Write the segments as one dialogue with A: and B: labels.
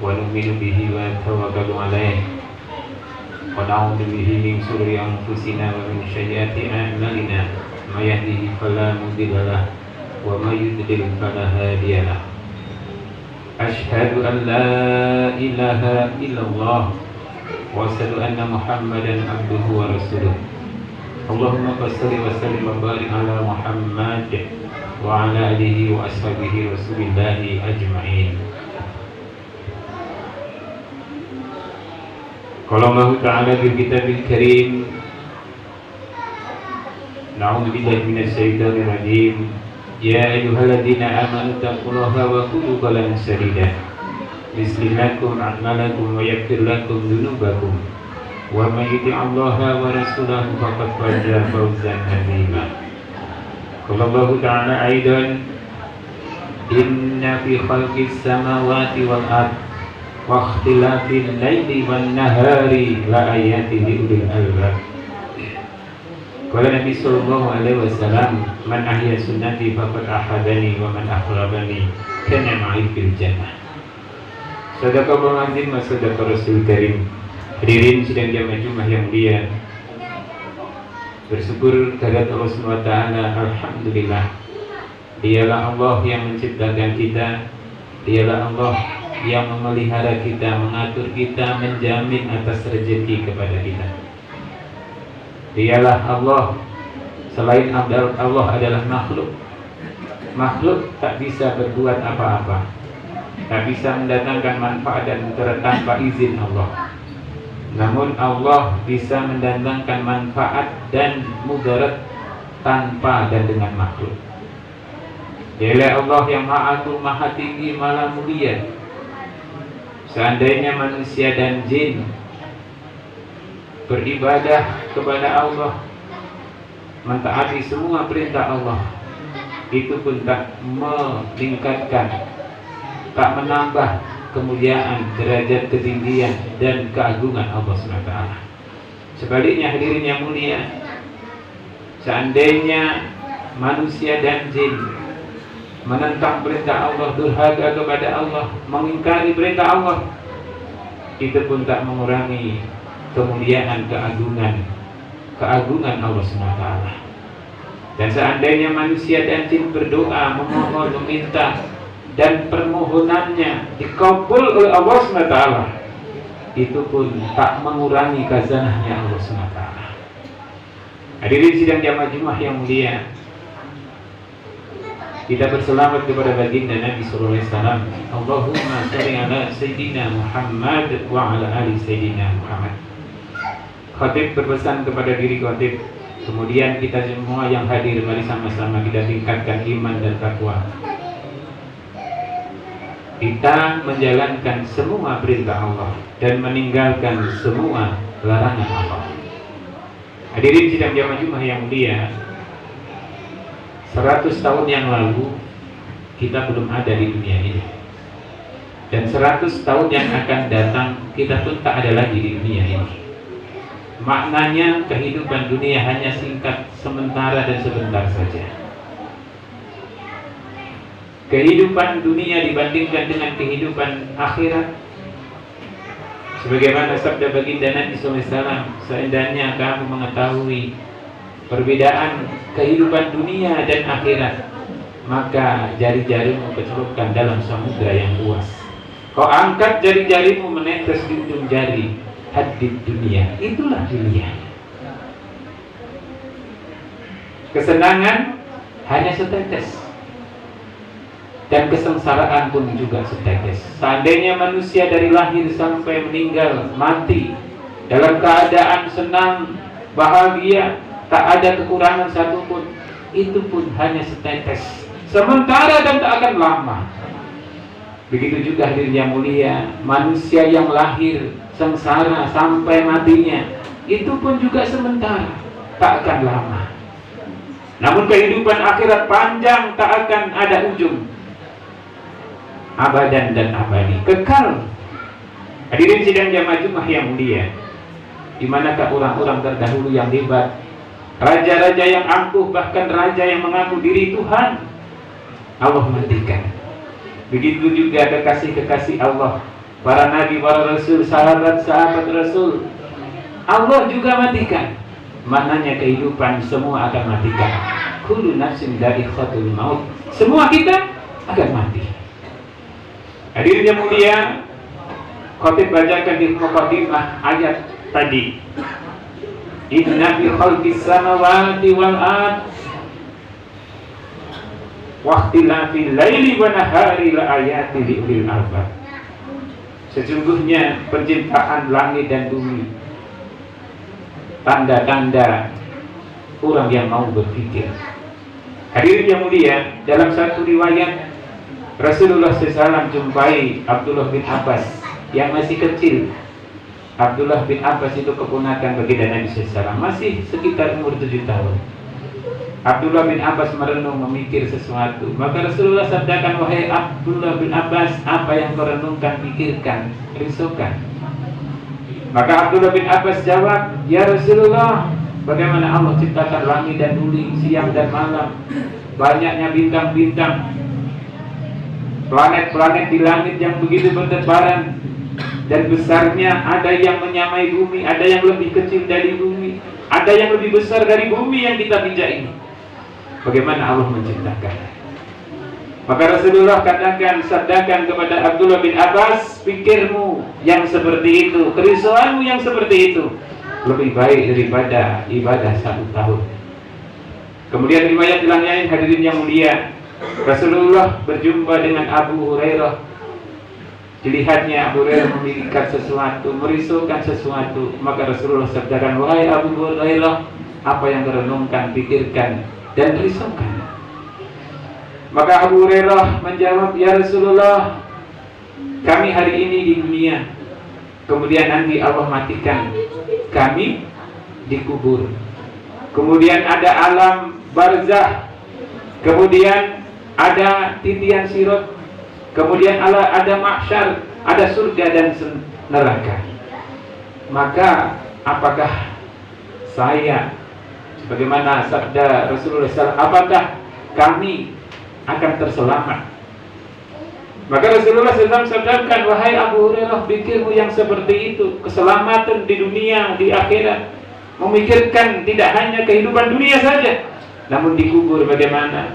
A: ونؤمن به ونتوكل عليه ونعوذ به من شرور أنفسنا ومن سيئات أعمالنا من يهده فلا مضل له ومن يضلل فلا هادي له أشهد أن لا إله إلا الله وأشهد أن محمدا عبده ورسوله اللهم صل وسلم وبارك على محمد وعلى آله وأصحابه رسول الله أجمعين. قال الله تعالى في كتابه الكريم نعوذ بالله من الشيطان الرجيم يا أيها الذين آمنوا اتقوا الله وقولوا قولا سديدا يصلح لكم أعمالكم ويغفر لكم ذنوبكم ومن يطع الله ورسوله فقد فاز فوزا عظيما. قال الله تعالى أيضا إن في خلق السماوات والأرض واختلاف الليل والنهار لآيات لأولي الألباب. قال النبي صلى الله عليه وسلم من أحيا سنتي فقد أحبني ومن أحببني كان معي في الجنة. Sadaqallahul azim wa sadaqa Rasul Karim. Hadirin sidang jamaah Jumat yang mulia, bersyukur kehadirat Allah SWT. Alhamdulillah, Dialah Allah yang menciptakan kita, Dialah Allah yang memelihara kita, mengatur kita, menjamin atas rezeki kepada kita. Dialah Allah, selain Allah adalah makhluk. Makhluk tak bisa berbuat apa-apa, tak bisa mendatangkan manfaat dan mudarat tanpa izin Allah. Namun Allah bisa mendatangkan manfaat dan mudarat tanpa dan dengan makhluk. Dialah Allah yang maha agung, maha tinggi, maha mulia. Seandainya manusia dan jin beribadah kepada Allah, mentaati semua perintah Allah, itu pun tak meningkatkan, tak menambah kemuliaan, derajat, ketinggian dan keagungan Allah SWT. Sebaliknya hadirin yang mulia, seandainya manusia dan jin menentang perintah Allah, durhaka kepada Allah, mengingkari perintah Allah, itu pun tak mengurangi kemuliaan, keagungan Allah SWT. Dan seandainya manusia dan jin berdoa, memohon, meminta, dan permohonannya dikabul oleh Allah SWT, itu pun tak mengurangi khazanahnya Allah SWT. Hadirin sidang jamaah Jumat yang mulia, kita berselawat kepada baginda Nabi sallallahu alaihi wasallam. Allahumma shalli ala sayyidina Muhammad wa ala ali sayyidina Muhammad. Khatib berpesan kepada diri khatib, kemudian kita semua yang hadir, mari sama-sama kita tingkatkan iman dan takwa. Kita menjalankan semua perintah Allah dan meninggalkan semua larangan Allah. Hadirin sidang jamaah Jumat yang mulia, 100 tahun yang lalu kita belum ada di dunia ini, dan 100 tahun yang akan datang kita pun tak ada lagi di dunia ini. Maknanya kehidupan dunia hanya singkat, sementara dan sebentar saja. Kehidupan dunia dibandingkan dengan kehidupan akhirat, sebagaimana sabda baginda Nabi SAW, seandainya kamu mengetahui perbedaan kehidupan dunia dan akhirat, maka jari-jarimu kecelupkan dalam samudra yang luas. Kau angkat jari-jarimu menetes di ujung jari, hadid dunia, itulah dunia. Kesenangan hanya setetes, dan kesengsaraan pun juga setetes. Seandainya manusia dari lahir sampai meninggal, mati dalam keadaan senang, bahagia, tak ada kekurangan satupun, itu pun hanya setetes, sementara dan tak akan lama. Begitu juga hadirin yang mulia, manusia yang lahir sengsara sampai matinya, itu pun juga sementara, tak akan lama. Namun kehidupan akhirat panjang, tak akan ada ujung, abadan dan abadi, kekal. Hadirin sidang jamaah Jumat yang mulia, di manakah orang-orang terdahulu yang hebat, raja-raja yang angkuh, bahkan raja yang mengaku diri Tuhan, Allah matikan. Begitu juga kekasih-kekasih Allah para nabi, para rasul, sahabat-sahabat rasul. Allah juga matikan. Maknanya kehidupan semua akan matikan. Kullu nafsin dha'iqatul maut. Semua kita akan mati. Hadirin yang mulia, khatib bacakan di muqaddimah ayat tadi. Inna fi khalqis samawati wal ard wa ikhtilafil laili wan nahari la ayatin li ulil albab. Sesungguhnya penciptaan langit dan bumi tanda-tanda orang yang mau berpikir. Hadirin yang mulia, dalam satu riwayat Rasulullah SAW jumpai Abdullah bin Abbas yang masih kecil. Abdullah bin Abbas itu keponakan baginda Nabi SAW, masih sekitar umur 7 tahun. Abdullah bin Abbas merenung memikir sesuatu. Maka Rasulullah sabdakan, wahai Abdullah bin Abbas, apa yang kau renungkan, pikirkan, risaukan. Maka Abdullah bin Abbas jawab, ya Rasulullah, bagaimana Allah ciptakan langit dan bumi, siang dan malam, banyaknya bintang-bintang, planet-planet di langit yang begitu bertebaran dan besarnya, ada yang menyamai bumi, ada yang lebih kecil dari bumi, ada yang lebih besar dari bumi yang kita pijak ini. Bagaimana Allah menciptakan? Maka Rasulullah katakan, sabdakan kepada Abdullah bin Abbas, pikirmu yang seperti itu, kerisauanmu yang seperti itu lebih baik daripada ibadah 1 tahun. Kemudian riwayat yang lain, hadirin yang mulia, Rasulullah berjumpa dengan Abu Hurairah. Dilihatnya Abu Hurairah memikirkan sesuatu, merisaukan sesuatu. Maka Rasulullah sabdakan, wahai Abu Hurairah, apa yang merenungkan, pikirkan dan risaukan. Maka Abu Hurairah menjawab, ya Rasulullah, kami hari ini di dunia, kemudian nanti Allah matikan kami, dikubur. Kemudian ada alam barzakh, kemudian ada titian sirat, kemudian ada mahsyar, ada surga dan neraka. Maka apakah saya, sebagaimana sabda Rasulullah SAW, apakah kami akan terselamat? Maka Rasulullah SAW sabdakan, wahai Abu Hurairah, pikirmu yang seperti itu, keselamatan di dunia, di akhirat. Memikirkan tidak hanya kehidupan dunia saja, namun di kubur bagaimana,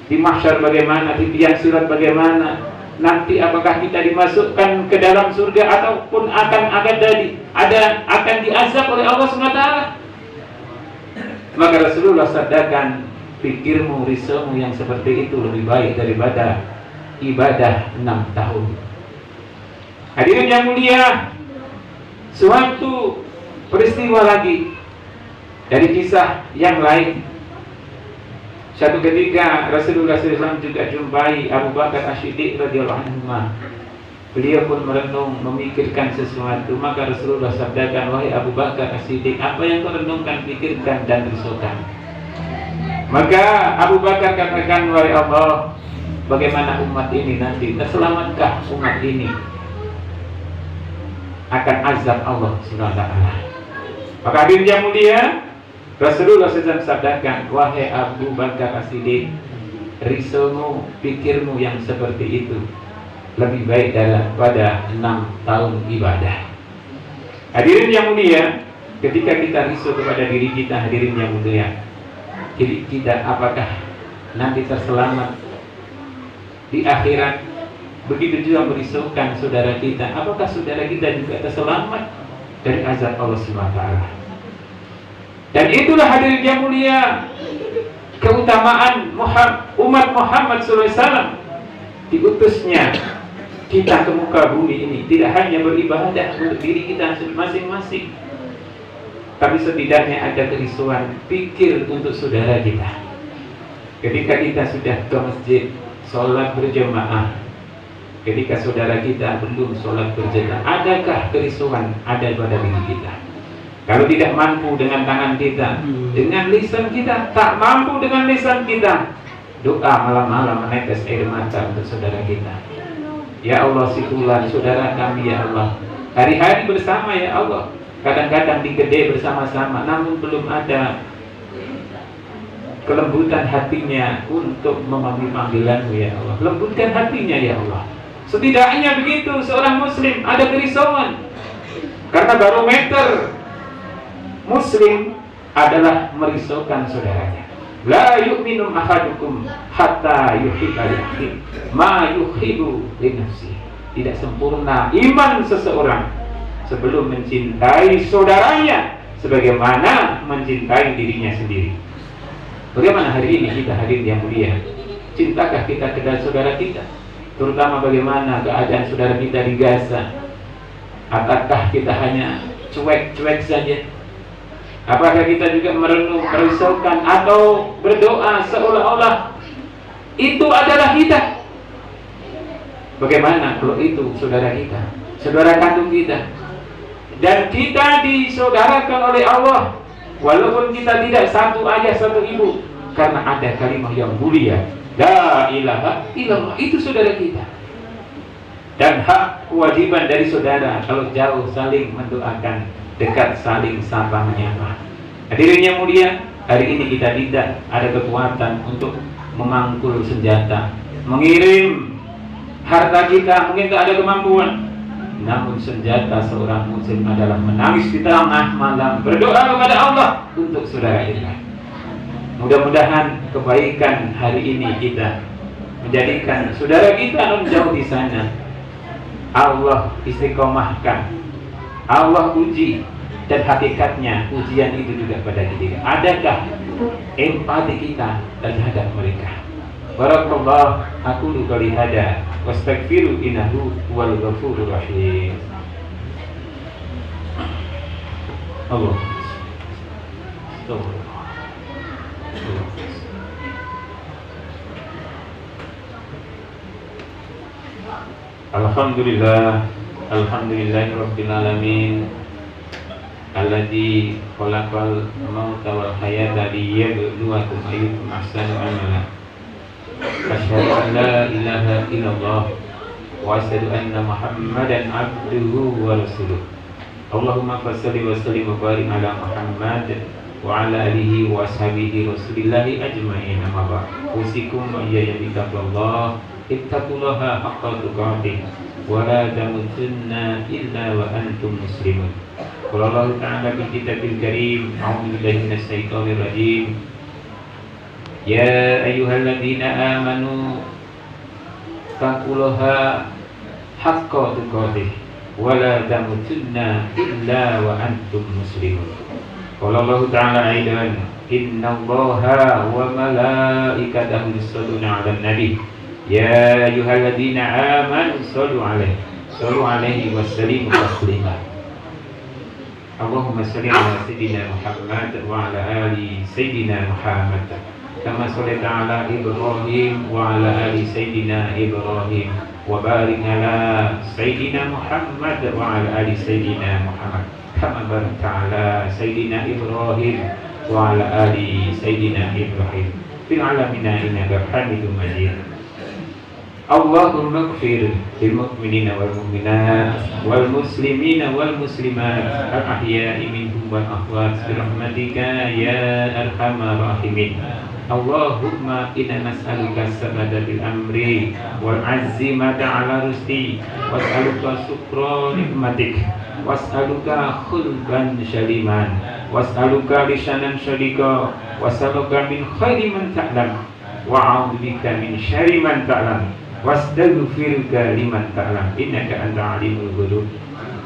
A: di mahsyar bagaimana, di tiang sirat bagaimana, nanti apakah kita dimasukkan ke dalam surga ataupun akan diazab oleh Allah SWT. Maka Rasulullah sabdakan, pikirmu, risaumu yang seperti itu lebih baik daripada ibadah 6 tahun. Hadirin yang mulia, suatu peristiwa lagi dari kisah yang lain. Satu ketika Rasulullah SAW juga jumpai Abu Bakar As-Siddiq radhiyallahu anhu. Beliau pun merenung, memikirkan sesuatu. Maka Rasulullah sabdakan, wahai Abu Bakar As-Siddiq, apa yang kau renungkan, pikirkan dan risaukan. Maka Abu Bakar katakan, wahai Allah, bagaimana umat ini nanti, terselamatkah umat ini akan azab Allah SWT? Maka hadirin yang mulia, Rasulullah SAW sabdakan, wahai Abu Bakar As-Siddiq, risaumu, pikirmu yang seperti itu lebih baik daripada 6 tahun ibadah. Hadirin yang mulia, ketika kita risau kepada diri kita, hadirin yang mulia, diri kita apakah nanti terselamat di akhirat? Begitu juga merisaukan saudara kita, apakah saudara kita juga terselamat dari azab Allah SWT? Dan itulah hadirin yang mulia, keutamaan umat Muhammad SAW, diutusnya kita ke muka bumi ini tidak hanya beribadah untuk diri kita masing-masing, tapi setidaknya ada kerisauan pikir untuk saudara kita. Ketika kita sudah ke masjid sholat berjamaah, ketika saudara kita belum sholat berjamaah, adakah kerisauan ada pada diri kita? Kalau tidak mampu dengan tangan kita, dengan lisan kita, tak mampu dengan lisan kita, doa malam-malam menetes air mata untuk saudara kita. Ya Allah, si fulan saudara kami, ya Allah, hari-hari bersama, ya Allah, kadang-kadang di kedai bersama-sama, namun belum ada kelembutan hatinya untuk memenuhi panggilan-Mu, ya Allah. Lembutkan hatinya, ya Allah. Setidaknya begitu seorang muslim ada kerisauan. Karena barometer muslim adalah merisaukan saudaranya. La yu'minu ahadukum hatta yuhibba li akhihi ma yuhibbu li nafsihi. Tidak sempurna iman seseorang sebelum mencintai saudaranya sebagaimana mencintai dirinya sendiri. Bagaimana hari ini kita hadir yang mulia? Cintakah kita kepada saudara kita? Terutama bagaimana keadaan saudara kita di Gaza? Apakah kita hanya cuek-cuek saja? Apakah kita juga merenung, merisaukan atau berdoa seolah-olah itu adalah kita? Bagaimana kalau itu saudara kita, saudara kandung kita, dan kita disaudarakan oleh Allah, walaupun kita tidak satu ayah satu ibu, karena ada kalimat yang mulia, la ilaha illallah, itu saudara kita. Dan hak kewajiban dari saudara, kalau jauh saling mendoakan, dekat saling sapa menyapa. Hadirin yang mulia, hari ini kita tidak ada kekuatan untuk memangkul senjata, mengirim harta kita, mungkin tak ada kemampuan. Namun senjata seorang muslim adalah menangis di tengah malam, berdoa kepada Allah untuk saudara kita. Mudah-mudahan kebaikan hari ini kita menjadikan saudara kita non jauh di sana Allah istiqomahkan, Allah uji, dan hakikatnya ujian itu juga pada kita. Adakah empati kita terhadap mereka? Barakallah, aku qouli hada wastaghfiru innahu huwal ghafurur rahim. Allah. Alhamdulillah, alhamdulillahirabbil alamin. Alladzi khalaqal mauta wal hayata liyabluwakum ayyukum ahsanu amala. Asyhadu an la ilaha illallah wa asyhadu anna Muhammadan abduhu wa rasuluh. Allahumma shalli wa sallim wa barik ala Muhammad wa ala alihi wa ashabihi rasulillahi ajma'in. Amma ba'd. Usikum wa iyaya bittaqwallah. Ittaqullaha haqqa tuqatih wa la tamutunna illa wa antum muslimun. Qala Allah ta'ala fi kitabil karim, a'udzu billahi minasy syaithanir rajim. Ya ayyuhalladzina amanu taqullaha haqqa tuqatih wa la tamutunna illa wa antum muslimun. Qala Allah ta'ala aidan, innallaha wa malaikatahu yusholluna 'alan nabi. Ya ayyuhalladzina amanu shallu 'alaihi wa sallimu taslima. Allahumma shalli 'ala sayyidina Muhammad wa 'ala ali sayyidina Muhammad. Kama shallaita 'ala Ibrahim wa 'ala ali sayyidina Ibrahim wa barik 'ala sayyidina Muhammad wa 'ala ali sayyidina Muhammad. Kama barakta 'ala sayyidina Ibrahim wa 'ala ali sayyidina Ibrahim fil 'alamin innaka Hamidum Majid. Allahumma ighfir lil mu'minina wal mu'minat wal muslimina wal muslimat al ahya'i minhum wal amwat bi rahmatika ya arhamar rahimin. Allahumma inna nas'aluka sabata bil amri wal azimata ala rusdi was'aluka syukra nikmatik was'aluka khulban syaliman was'aluka lisanan syadika was'aluka min khairi man ta'lam wa'audzubika min syarri man ta'lam wastaghfiruka liman ta'lam innaka anta alimul ghuyub.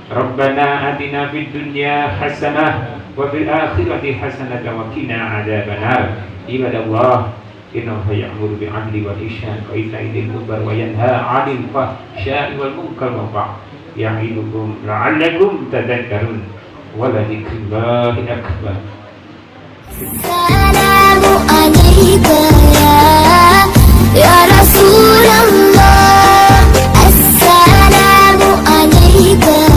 A: Rabbana atina fid dunya hasanah wa fil akhirati hasanah wa qina adzabannar. Ibadallah, innahu ya'muru bil 'adli wal ihsan wa ita'i dzil qurba wa yanha 'anil fahsya'i wal munkar wal baghi ya'idukum la'allakum tadhakkarun. Wa la dzikrullahi akbar. Assalamu alayka ya Rasulullah. Assalamu alayka